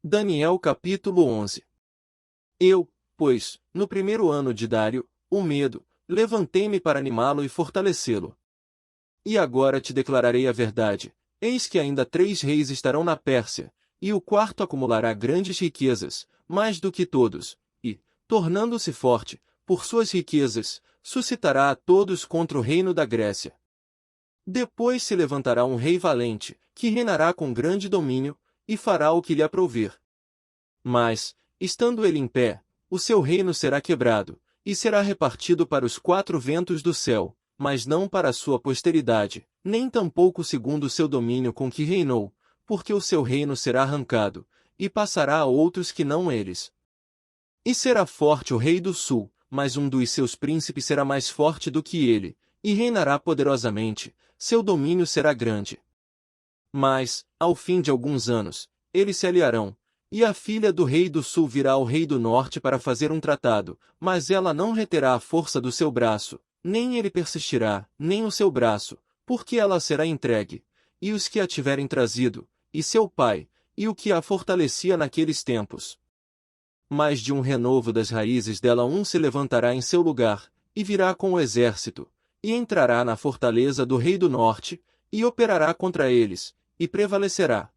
Daniel capítulo 11. Eu, pois, no primeiro ano de Dário, o Medo, levantei-me para animá-lo e fortalecê-lo. E agora te declararei a verdade, eis que ainda 3 reis estarão na Pérsia, e o quarto acumulará grandes riquezas, mais do que todos, e, tornando-se forte, por suas riquezas, suscitará a todos contra o reino da Grécia. Depois se levantará um rei valente, que reinará com grande domínio, e fará o que lhe aprouver. Mas, estando ele em pé, o seu reino será quebrado, e será repartido para os 4 ventos do céu, mas não para a sua posteridade, nem tampouco segundo o seu domínio com que reinou, porque o seu reino será arrancado, e passará a outros que não eles. E será forte o rei do sul, mas um dos seus príncipes será mais forte do que ele, e reinará poderosamente, seu domínio será grande. Mas, ao fim de alguns anos, eles se aliarão, e a filha do rei do sul virá ao rei do norte para fazer um tratado, mas ela não reterá a força do seu braço, nem ele persistirá, nem o seu braço, porque ela será entregue, e os que a tiverem trazido, e seu pai, e o que a fortalecia naqueles tempos. Mas de um renovo das raízes dela um se levantará em seu lugar, e virá com o exército, e entrará na fortaleza do rei do norte, e operará contra eles, e prevalecerá.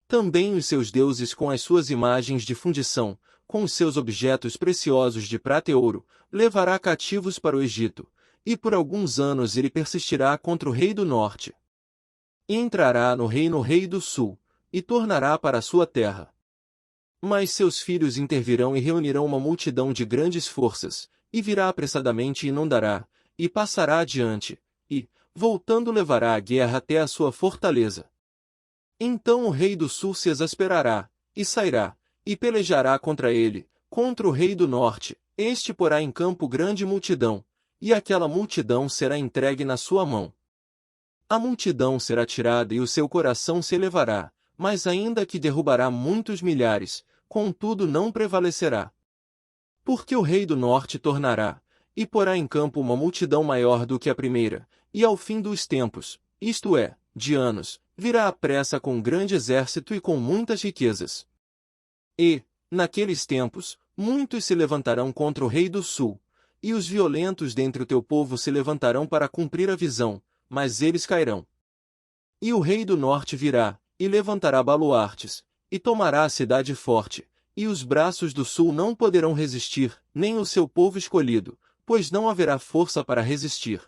Também os seus deuses com as suas imagens de fundição, com os seus objetos preciosos de prata e ouro, levará cativos para o Egito, e por alguns anos ele persistirá contra o rei do norte. E entrará no reino o rei do sul, e tornará para a sua terra. Mas seus filhos intervirão e reunirão uma multidão de grandes forças, e virá apressadamente e inundará, e passará adiante, e, voltando levará a guerra até a sua fortaleza. Então o rei do sul se exasperará, e sairá, e pelejará contra ele, contra o rei do norte, este porá em campo grande multidão, e aquela multidão será entregue na sua mão. A multidão será tirada e o seu coração se elevará, mas ainda que derrubará muitos milhares, contudo não prevalecerá. Porque o rei do norte tornará, e porá em campo uma multidão maior do que a primeira, e ao fim dos tempos, isto é, de anos, virá à pressa com grande exército e com muitas riquezas. E, naqueles tempos, muitos se levantarão contra o rei do sul, e os violentos dentre o teu povo se levantarão para cumprir a visão, mas eles cairão. E o rei do norte virá, e levantará baluartes, e tomará a cidade forte, e os braços do sul não poderão resistir, nem o seu povo escolhido, pois não haverá força para resistir.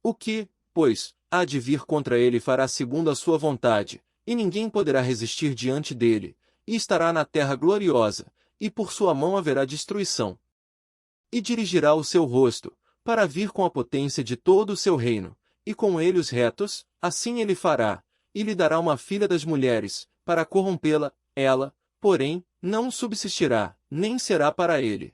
O que, pois, há de vir contra ele fará segundo a sua vontade, e ninguém poderá resistir diante dele, e estará na terra gloriosa, e por sua mão haverá destruição. E dirigirá o seu rosto, para vir com a potência de todo o seu reino, e com ele os retos, assim ele fará, e lhe dará uma filha das mulheres, para corrompê-la, ela, porém, não subsistirá, nem será para ele.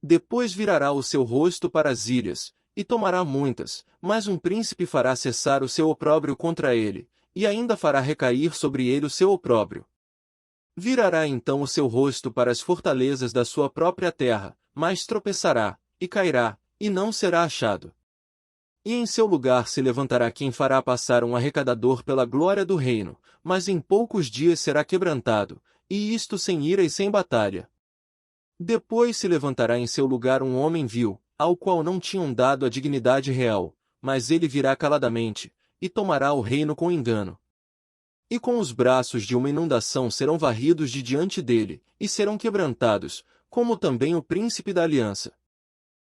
Depois virará o seu rosto para as ilhas, e tomará muitas, mas um príncipe fará cessar o seu opróbrio contra ele, e ainda fará recair sobre ele o seu opróbrio. Virará então o seu rosto para as fortalezas da sua própria terra, mas tropeçará, e cairá, e não será achado. E em seu lugar se levantará quem fará passar um arrecadador pela glória do reino, mas em poucos dias será quebrantado, e isto sem ira e sem batalha. Depois se levantará em seu lugar um homem vil, ao qual não tinham dado a dignidade real, mas ele virá caladamente, e tomará o reino com engano. E com os braços de uma inundação serão varridos de diante dele, e serão quebrantados, como também o príncipe da aliança.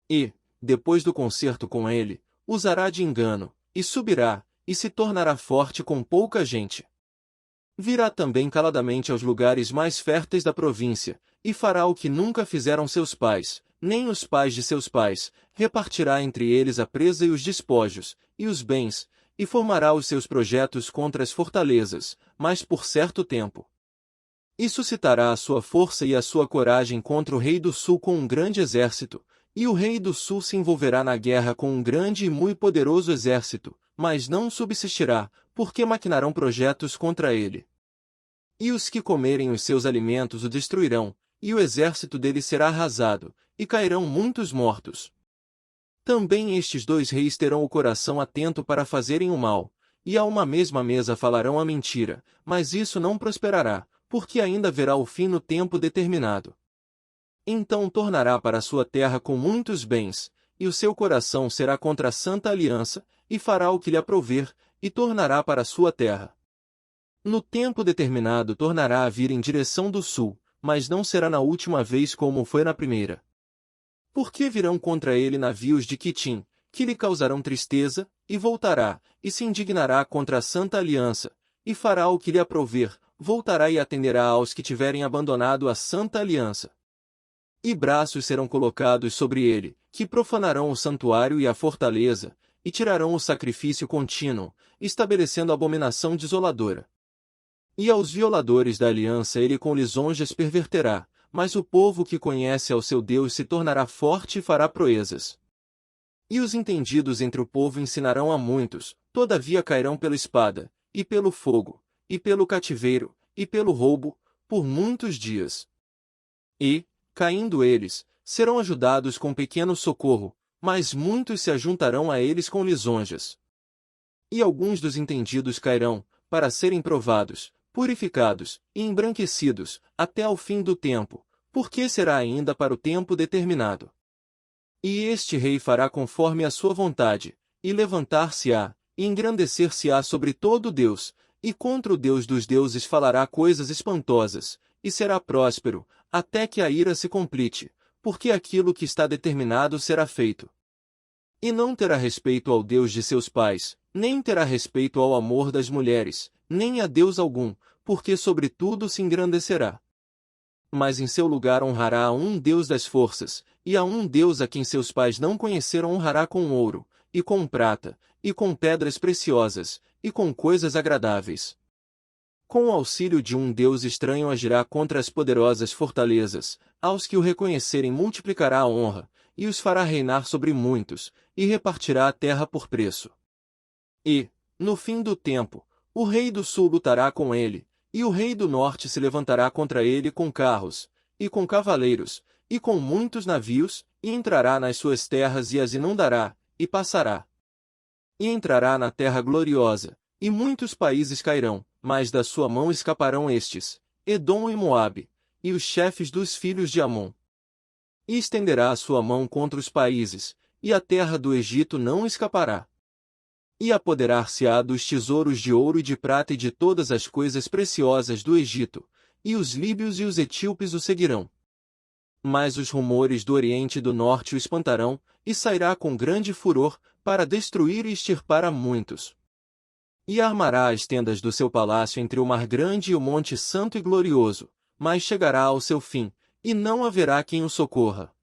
E, depois do concerto com ele, usará de engano, e subirá, e se tornará forte com pouca gente. Virá também caladamente aos lugares mais férteis da província, e fará o que nunca fizeram seus pais, nem os pais de seus pais, repartirá entre eles a presa e os despojos, e os bens, e formará os seus projetos contra as fortalezas, mas por certo tempo. E suscitará a sua força e a sua coragem contra o rei do sul com um grande exército, e o rei do sul se envolverá na guerra com um grande e muito poderoso exército, mas não subsistirá, porque maquinarão projetos contra ele. E os que comerem os seus alimentos o destruirão, e o exército dele será arrasado, e cairão muitos mortos. Também estes 2 reis terão o coração atento para fazerem o mal, e a uma mesma mesa falarão a mentira, mas isso não prosperará, porque ainda verá o fim no tempo determinado. Então tornará para sua terra com muitos bens, e o seu coração será contra a santa aliança, e fará o que lhe aprouver, e tornará para sua terra. No tempo determinado tornará a vir em direção do sul, mas não será na última vez como foi na primeira. Porque virão contra ele navios de Quitim, que lhe causarão tristeza, e voltará, e se indignará contra a santa aliança, e fará o que lhe aprouver, voltará e atenderá aos que tiverem abandonado a santa aliança. E braços serão colocados sobre ele, que profanarão o santuário e a fortaleza, e tirarão o sacrifício contínuo, estabelecendo abominação desoladora. E aos violadores da aliança ele com lisonjas perverterá, mas o povo que conhece ao seu Deus se tornará forte e fará proezas. E os entendidos entre o povo ensinarão a muitos, todavia cairão pela espada, e pelo fogo, e pelo cativeiro, e pelo roubo, por muitos dias. E, caindo eles, serão ajudados com pequeno socorro, mas muitos se ajuntarão a eles com lisonjas. E alguns dos entendidos cairão, para serem provados, purificados, e embranquecidos, até ao fim do tempo, porque será ainda para o tempo determinado. E este rei fará conforme a sua vontade, e levantar-se-á, e engrandecer-se-á sobre todo Deus, e contra o Deus dos deuses falará coisas espantosas, e será próspero, até que a ira se complete, porque aquilo que está determinado será feito. E não terá respeito ao Deus de seus pais, nem terá respeito ao amor das mulheres, nem a Deus algum, porque sobre tudo se engrandecerá. Mas em seu lugar honrará a um Deus das forças, e a um Deus a quem seus pais não conheceram honrará com ouro, e com prata, e com pedras preciosas, e com coisas agradáveis. Com o auxílio de um Deus estranho agirá contra as poderosas fortalezas, aos que o reconhecerem multiplicará a honra, e os fará reinar sobre muitos, e repartirá a terra por preço. E, no fim do tempo, o rei do sul lutará com ele, e o rei do norte se levantará contra ele com carros, e com cavaleiros, e com muitos navios, e entrará nas suas terras e as inundará, e passará. E entrará na terra gloriosa, e muitos países cairão, mas da sua mão escaparão estes, Edom e Moabe, e os chefes dos filhos de Amon. E estenderá a sua mão contra os países, e a terra do Egito não escapará. E apoderar-se-á dos tesouros de ouro e de prata e de todas as coisas preciosas do Egito, e os líbios e os etíopes o seguirão. Mas os rumores do Oriente e do Norte o espantarão, e sairá com grande furor, para destruir e extirpar a muitos. E armará as tendas do seu palácio entre o mar grande e o monte santo e glorioso, mas chegará ao seu fim, e não haverá quem o socorra.